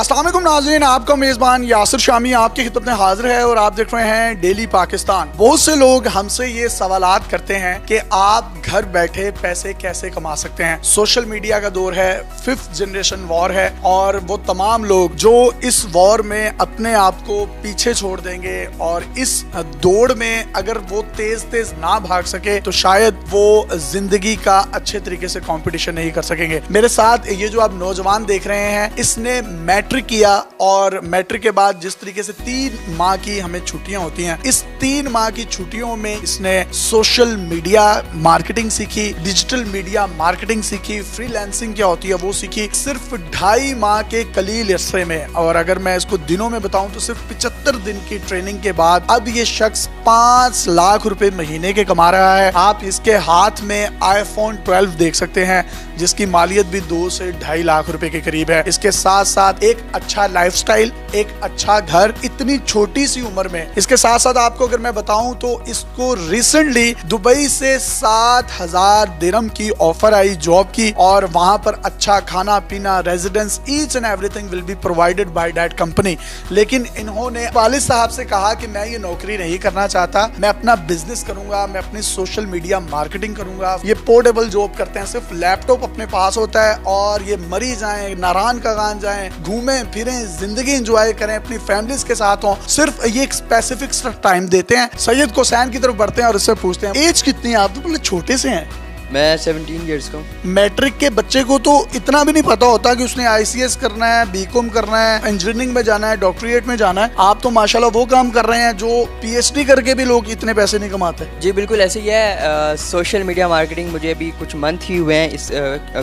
अस्सलाम वालेकुम नाज़रीन, आपका मेज़बान यासिर शामी आपकी खिदमत में हाजिर है और आप देख रहे हैं डेली पाकिस्तान। बहुत से लोग हमसे ये सवालात करते हैं कि आप घर बैठे पैसे कैसे कमा सकते हैं। सोशल मीडिया का दौर है, 5th जनरेशन वॉर है और वो तमाम लोग जो इस वॉर में अपने आप को पीछे छोड़ देंगे और इस दौड़ में अगर वो तेज तेज ना भाग सके तो शायद वो जिंदगी का अच्छे तरीके से कंपटीशन नहीं कर सकेंगे। मेरे साथ ये जो आप नौजवान देख रहे हैं, इसने मैट्रिक किया और मैट्रिक के बाद जिस तरीके से 3 माह की हमें छुट्टियां होती हैं, इस 3 माह की छुट्टियों में इसने सोशल मीडिया मार्केटिंग सीखी, डिजिटल मीडिया मार्केटिंग सीखी, फ्रीलांसिंग क्या होती है वो सीखी, सिर्फ 2.5 माह के कलील अरसे में। और अगर मैं इसको दिनों में बताऊं तो सिर्फ 75 दिन की ट्रेनिंग के बाद अब ये शख्स 5 लाख रुपए महीने के कमा रहा है। आप इसके हाथ में iPhone 12 देख सकते हैं जिसकी मालियत भी 2 से 2.5 लाख रुपए के करीब है। इसके साथ साथ एक अच्छा लाइफस्टाइल, एक अच्छा घर इतनी छोटी सी उम्र में। इसके साथ साथ आपको अगर मैं बताऊं तो इसको रिसेंटली दुबई से 7,000 दिरहम की ऑफर आई जॉब की और वहां पर अच्छा खाना पीना, residence, each and everything will be provided by that company. लेकिन इन्होंने वालिद साहब से कहा कि मैं ये नौकरी नहीं करना चाहता, मैं अपना बिजनेस करूंगा, मैं अपनी सोशल मीडिया मार्केटिंग करूंगा। ये पोर्टेबल जॉब करते हैं, सिर्फ लैपटॉप अपने पास होता है और ये मरी जाएं, नारान का गान जाएं, घूमें फिरें, जिंदगी एंजॉय करें, अपनी फैमिलीज के साथ हों। सिर्फ ये एक स्पेसिफिक टाइम देते हैं। सैयद कोसैन की तरफ बढ़ते हैं और इससे पूछते हैं एज कितनी है? आप तो बोले छोटे से हैं। मैं 17 ईयर्स का हूँ। मैट्रिक के बच्चे को तो इतना भी नहीं पता होता कि उसने ICS करना है, बीकॉम करना है, इंजीनियरिंग में जाना है, डॉक्टरेट में जाना है। आप तो माशाल्लाह वो काम कर रहे हैं जो PhD करके भी लोग इतने पैसे नहीं कमाते। जी बिल्कुल ऐसे ही है। सोशल मीडिया मार्केटिंग मुझे अभी कुछ मंथ ही हुए हैं इस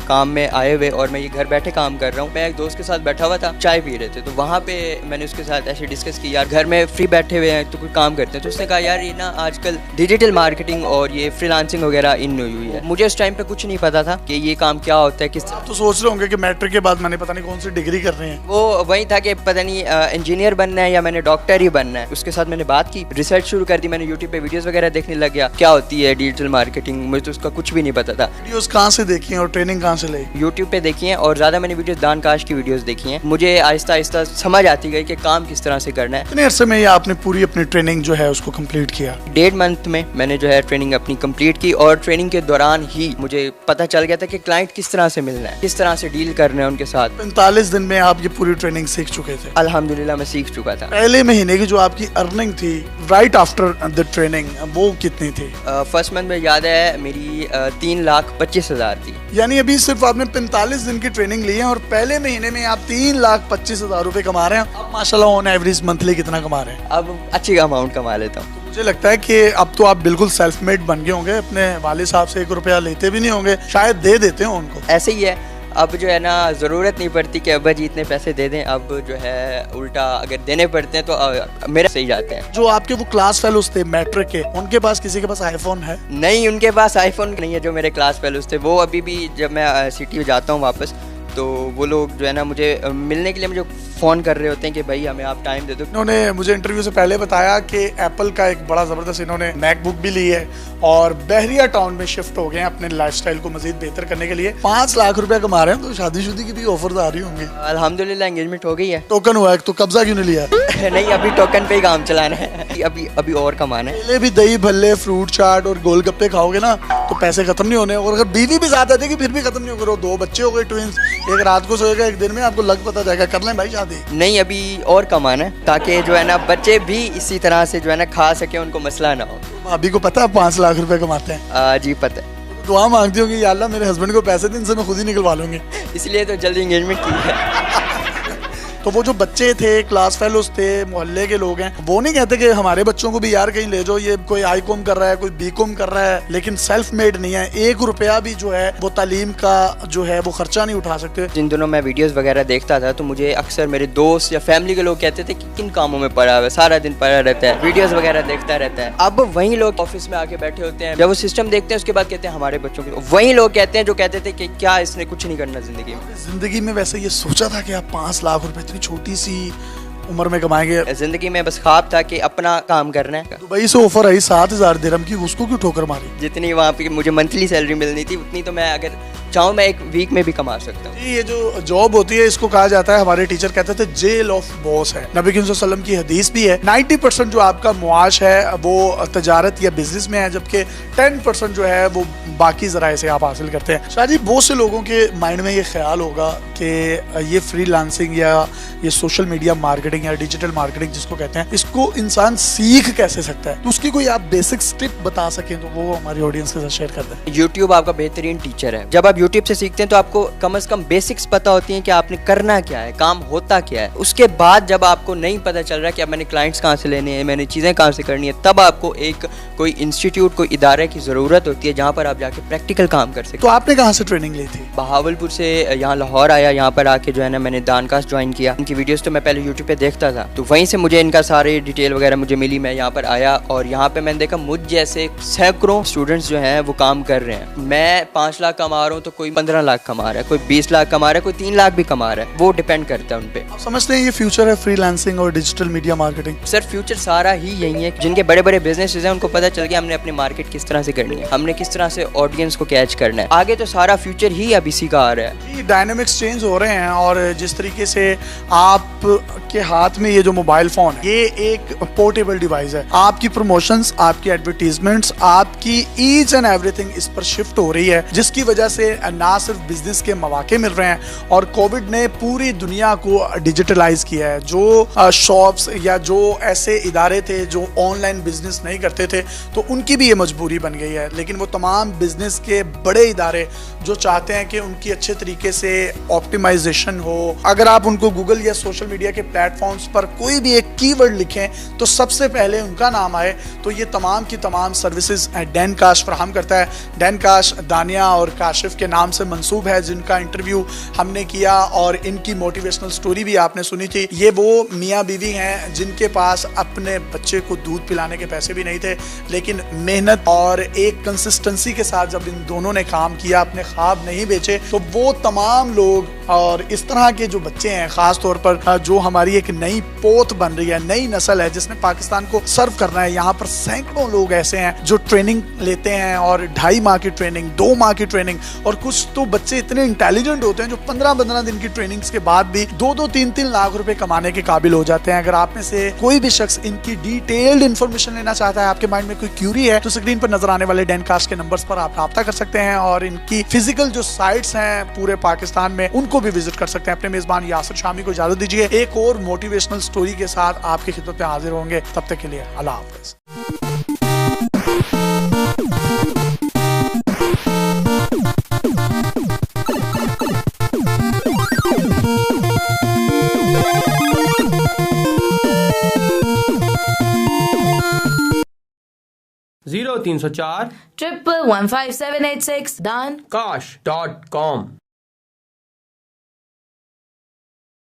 काम में आए हुए और मैं ये घर बैठे काम कर रहा हूँ। मैं एक दोस्त के साथ बैठा हुआ था, चाय पी रहे थे, तो वहाँ पे मैंने उसके साथ ऐसे डिस्कस की, यार घर में फ्री बैठे हुए हैं तो कोई काम करते हैं। तो उसने कहा यार ये ना आजकल डिजिटल मार्केटिंग और ये फ्रीलांसिंग वगैरह इन हुई है। मुझे उस टाइम पे कुछ नहीं पता था कि ये काम क्या होता है। किस आप तो सोच रहे होंगे कि मैट्रिक के बाद मैंने पता नहीं कौन सी डिग्री कर रहे हैं। वो वही था कि पता नहीं इंजीनियर बनना है या मैंने डॉक्टर ही बनना है। उसके साथ मैंने बात की, रिसर्च शुरू कर दी, मैंने यूट्यूब पे वीडियोस वगैरह देखने लग गया क्या होती है डिजिटल मार्केटिंग। मुझे तो उसका कुछ भी नहीं पता था। वीडियोस कहाँ से देखी हैं और ट्रेनिंग कहाँ से ली? यूट्यूब पे देखी है और ज्यादा मैंने वीडियोस दान काश की वीडियोस देखी हैं। मुझे आहिस्ता आहिस्ता समझ आती गई कि काम किस तरह से करना है। कितने अरसे में आपने पूरी अपनी ट्रेनिंग जो है उसको कंप्लीट किया? 1.5 मंथ में मैंने जो है ट्रेनिंग अपनी कंप्लीट की और ट्रेनिंग के दौरान ही मुझे पता चल गया था कि क्लाइंट किस तरह से मिलना है, किस तरह से डील करना है उनके साथ। 45 दिन में आप ये पूरी ट्रेनिंग सीख चुके थे? अल्हम्दुलिल्लाह मैं सीख चुका था। पहले महीने की जो आपकी अर्निंग थी राइट आफ्टर द ट्रेनिंग वो कितनी थी? फर्स्ट मंथ में याद है मेरी 3,25,000 थी। यानी अभी सिर्फ आपने 45 दिन की ट्रेनिंग ली है और पहले महीने में आप 3,25,000 रुपए कमा रहे हैं। अब माशाल्लाह ऑन एवरेज मंथली कितना कमा रहे हैं? अब अच्छी अमाउंट कमा लेता हूँ। मुझे लगता है कि अब तो आप बिल्कुल सेल्फ मेड बन गए होंगे। अपने वालिद साहब से 1 रुपया लेते भी नहीं होंगे, शायद दे देते हो उनको। ऐसे ही है, अब जो है ना ज़रूरत नहीं पड़ती कि अब्बा जी इतने पैसे दे दें। अब जो है उल्टा अगर देने पड़ते हैं तो मेरे सही जाते हैं। जो आपके वो क्लास फेलोज थे मैट्रिक के, उनके पास किसी के पास iPhone है? नहीं, उनके पास iPhone नहीं है। जो मेरे क्लास फेलोज थे वो अभी भी जब मैं सिटी जाता हूँ वापस तो वो लोग जो है ना मुझे मिलने के लिए मुझे फ़ोन कर रहे होते हैं कि भाई हमें आप टाइम दे दो। इन्होंने मुझे इंटरव्यू से पहले बताया कि एप्पल का एक बड़ा ज़बरदस्त इन्होंने मैकबुक भी ली है और बहरिया टाउन में शिफ्ट हो गए हैं अपने लाइफस्टाइल को मजीद बेहतर करने के लिए। 5 लाख रुपया कमा रहे हैं, तो शादीशुदी की भी ऑफर आ रही होंगी। अल्हम्दुलिल्लाह एंगेजमेंट हो गई है। टोकन हुआ है तो कब्जा क्यों नहीं लिया? नहीं, अभी टोकन पे ही काम चलाना है। अभी और कमाना है। पहले भी दही भल्ले, फ्रूट चाट और गोलगप्पे खाओगे ना तो पैसे खत्म नहीं होने। और अगर बीवी भी साथ आती फिर भी खत्म नहीं होगा। 2 बच्चे हो गए ट्विंस, एक रात को सोएगा एक दिन में, आपको लग पता जाएगा। कर लें भाई शादी? नहीं, अभी और कमाना है ताकि जो है ना बच्चे भी इसी तरह से जो है ना खा सके, उनको मसला ना हो। भाभी को पता है 5 लाख रुपए कमाते हैं? जी पता है। दुआ मांगती होगी या अल्लाह मेरे हस्बैंड को पैसे दिन से मैं खुद ही निकलवा लूंगी। इसलिए तो जल्दी एंगेजमेंट की है। तो वो जो बच्चे थे, क्लास फेलोज थे, मोहल्ले के लोग हैं, वो नहीं कहते कि हमारे बच्चों को भी यार कहीं ले जाओ, ये कोई iCom कर रहा है, कोई BCom कर रहा है लेकिन सेल्फ मेड नहीं है, 1 रुपया भी जो है वो तालीम का जो है वो खर्चा नहीं उठा सकते। जिन दिनों मैं वीडियोस वगैरह देखता था तो मुझे अक्सर मेरे दोस्त या फैमिली के लोग कहते थे कि किन कामों में पड़ा हुआ है, सारा दिन पड़ा रहता है, वीडियोस वगैरह देखता रहता है। अब वही लोग ऑफिस में आके बैठे होते हैं, जब वो सिस्टम देखते हैं उसके बाद कहते हैं हमारे बच्चों के, वही लोग कहते हैं जो कहते थे कि क्या इसने कुछ नहीं करना जिंदगी में। जिंदगी में वैसे ये सोचा था कि आप 5 लाख रुपए इतनी छोटी सी उम्र में कमाएंगे? जिंदगी में बस ख्वाब था कि अपना काम करना है। दुबई से ऑफर आई 7,000 दिरहम की, उसको क्यों ठोकर मारी? जितनी वहाँ पे मुझे मंथली सैलरी मिलनी थी उतनी तो मैं अगर चाहूँ मैं एक वीक में भी कमा सकता हूँ। ये जो जॉब होती है इसको कहा जाता है, हमारे टीचर कहते थे जेल ऑफ बॉस है। नबी करीम सल्लल्लाहु अलैहि वसल्लम की हदीस भी है 90% जो आपका मुआश है वो तजारत या बिजनेस में है, जबकि 10% जो है वो बाकी जराए से आप हासिल करते हैं। शायद ही बहुत से लोगों के माइंड में ये ख्याल होगा कि ये फ्रीलांसिंग या ये सोशल मीडिया मार्केटिंग या डिजिटल मार्केटिंग जिसको कहते हैं, इसको इंसान सीख कैसे सकता है? तो उसकी कोई आप बेसिक टिप बता सकें तो वो हमारी ऑडियंस के साथ शेयर कर दें। यूट्यूब आपका बेहतरीन टीचर है। जब आप यूट्यूब से सीखते हैं तो आपको कम से कम बेसिक्स पता होती हैं कि आपने करना क्या है, काम होता क्या है। उसके बाद जब आपको नहीं पता चल रहा कि अब मैंने क्लाइंट्स कहाँ से लेने हैं, मैंने चीज़ें कहाँ से करनी है, तब आपको एक कोई इंस्टीट्यूट, कोई इदारे की ज़रूरत होती है जहाँ पर आप जाके प्रैक्टिकल काम कर सकते। तो आपने कहाँ से ट्रेनिंग ली थी? बहावलपुर से यहाँ लाहौर आया, यहाँ पर आके जो है ना मैंने दानकास्ट ज्वाइन किया। इनकी वीडियोस तो मैं पहले यूट्यूब पे देखता था, तो वहीं से मुझे इनका सारे डिटेल वगैरह मुझे मिली। मैं यहाँ पर आया और यहाँ पे मैंने देखा मुझ जैसे सैकड़ों स्टूडेंट्स जो हैं वो काम कर रहे हैं। मैं 5 लाख कमा रहा हूँ तो कोई 15 लाख कमा रहा है, कोई 20 लाख कमा रहा है, कोई 3 लाख भी कमा रहा है। वो डिपेंड करता है उन पे। आप समझते हैं ये फ्यूचर है फ्रीलांसिंग और digital media marketing? Sir future सारा ही यही है। जिनके बड़े बड़े बिजनेसेस हैं उनको पता चल गया हमने अपनी मार्केट किस तरह से करनी है, हमने किस तरह से ऑडियंस को कैच करना है। आगे तो सारा फ्यूचर ही अब इसी का आ रहा है। डायनामिक्स चेंज हो रहे हैं और जिस तरीके से आप के हाथ में ये जो मोबाइल फोन है ये एक पोर्टेबल डिवाइस है। आपकी प्रमोशंस, आपकी एडवर्टीजमेंट्स, आपकी ईच एंड एवरीथिंग इस पर शिफ्ट हो रही है, जिसकी वजह से ना सिर्फ बिजनेस के मौके मिल रहे हैं और कोविड ने पूरी दुनिया को डिजिटलाइज किया है। जो शॉप्स या जो ऐसे इदारे थे जो ऑनलाइन बिजनेस नहीं करते थे तो उनकी भी ये मजबूरी बन गई है। लेकिन वो तमाम बिजनेस के बड़े इदारे जो चाहते हैं कि उनकी अच्छे तरीके से ऑप्टिमाइजेशन हो, अगर आप उनको गूगल या सोशल मीडिया के प्लेटफॉर्म्स पर कोई भी एक कीवर्ड लिखें तो सबसे पहले उनका नाम आए, तो ये तमाम की तमाम सर्विसेज डैनकास्ट फराहम करता है। डैनकास्ट दानिया और काशिफ के नाम से मंसूब है, जिनका इंटरव्यू हमने किया और इनकी मोटिवेशनल स्टोरी भी आपने सुनी थी। ये वो मियाँ बीवी हैं जिनके पास अपने बच्चे को दूध पिलाने के पैसे भी नहीं थे, लेकिन मेहनत और एक कंसिस्टेंसी के साथ जब इन दोनों ने काम किया, अपने ख्वाब नहीं बेचे, तो वो तमाम लोग और इस तरह के जो बच्चे हैं, खास तौर पर जो हमारी एक नई पोत बन रही है, नई नस्ल है जिसने पाकिस्तान को सर्व करना है। यहाँ पर सैकड़ों लोग ऐसे हैं जो ट्रेनिंग लेते हैं और 2.5 माह की ट्रेनिंग, 2 माह की ट्रेनिंग, और कुछ तो बच्चे इतने इंटेलिजेंट होते हैं जो 15-15 दिन की ट्रेनिंग्स के बाद भी 2-2, 3-3 लाख रुपए कमाने के काबिल हो जाते हैं। अगर आप में से कोई भी शख्स इनकी डिटेल्ड इन्फॉर्मेशन लेना चाहता है, आपके माइंड में कोई क्यूरी है, तो स्क्रीन पर नजर आने वाले डैनकास्ट के नंबर्स पर आप राब्ता कर सकते हैं और इनकी फिजिकल जो साइट्स हैं पूरे पाकिस्तान में उनको भी विजिट कर सकते हैं। अपने मेजबान यासिर शामी को इजाजत दीजिए, एक और मोटिवेशनल स्टोरी के साथ आपकी खिदमत में हाजिर होंगे। तब तक के लिए अल्लाह हाफिज। (0 304 1115786 daankash.com)